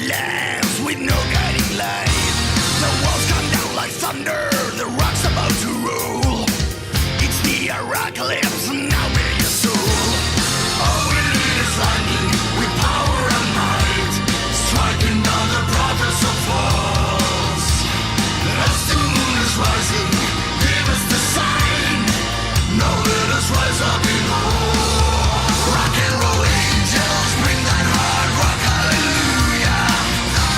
lands with no guiding light. The walls come down like thunder, the rock's about to roll. It's the apocalypse, now we're your soul. All we need is lightning with power and might, striking down the prophets of falls. As the moon is rising, give us the sign. Now let us rise up in war. Rock and roll angels, bring that hard rock, hallelujah.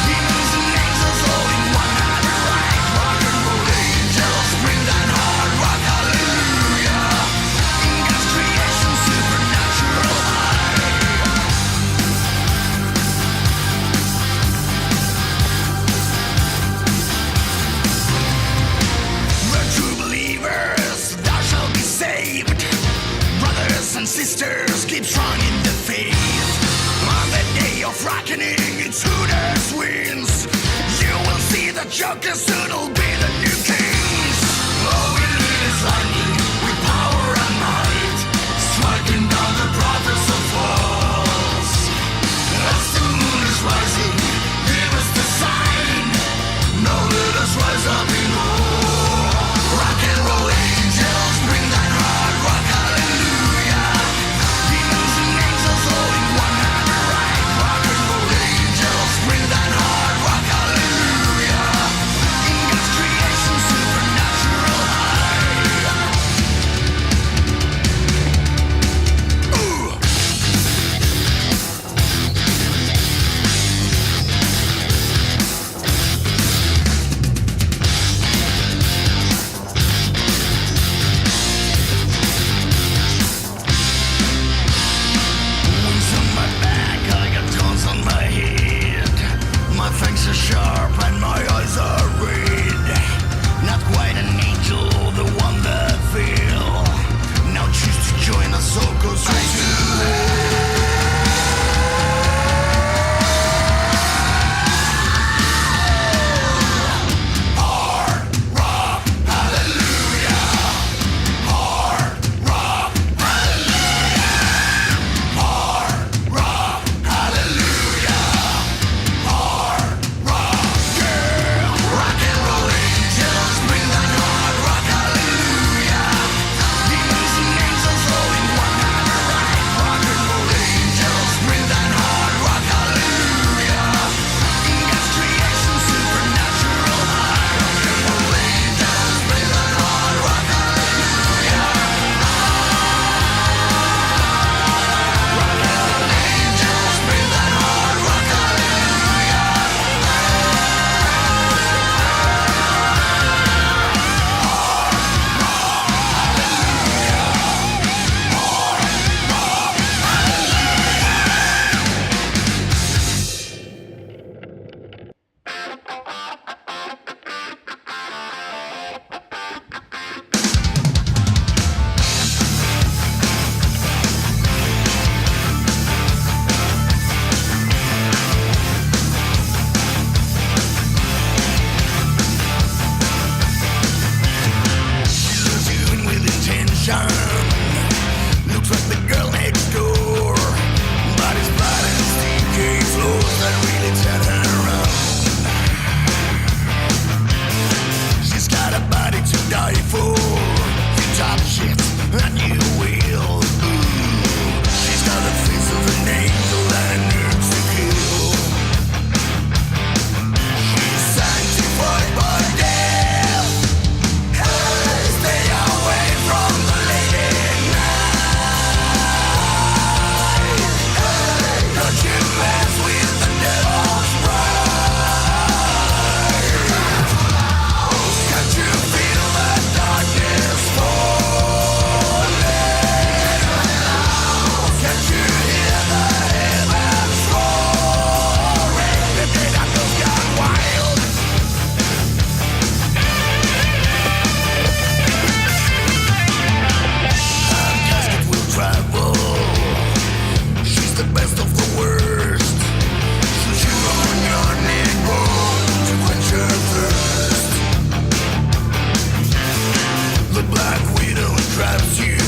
Demons and angels all in one night right. Rock and roll angels, bring that hard rock, hallelujah. In God's creation, supernatural high. The true believers, thou shalt be saved. Brothers and sisters, keep strong in the faith. On the day of reckoning, it's who that wins. You will see the Joker soon will be the new kings. All we need is lightning with power and might, striking down the prophets of falls. As the moon is rising, give us the sign. Now let us rise up in war. Rock and roll angels, bring that hard rock, hallelujah. Demons and angels all in one night right. Rock and roll angels, bring that hard rock, hallelujah. In God's creation, supernatural high. Ooh. Wings on my back, I got thorns on my head. My fangs are sharp and my eyes are red. Not quite an angel, the one that fell. Now choose to join us all, 'cause we hard rock, hallelujah. Hard rock, hallelujah. Hard rock, hallelujah. Hard rock, yeah. Rock and roll angels, bring that hard rock, hallelujah. Demons and angels all in one night right. Rock and roll angels, bring that hard rock, hallelujah. In God's creation, supernatural high. Rock and roll angels, bring that hard rock, hallelujah. Rock and roll angels, bring that hard rock, hallelujah. She loves you in with intention. Looks like the girl next door. Body's bright and sticky flows that really turn her around. She's got a body to die for. You touch it and you will. Ooh. She's got the face of an angel and an urge to kill. She's sanctified by death. Hey, stay away from the lady night. Hey, don't you mess with the devil's bride. Can't you feel the darkness falling? Can't you hear the heavens roaring? The predator's gone wild. Her casket will travel. She's the best of the worst. She'll chew on your neck bone to quench your thirst. The Black Widow traps you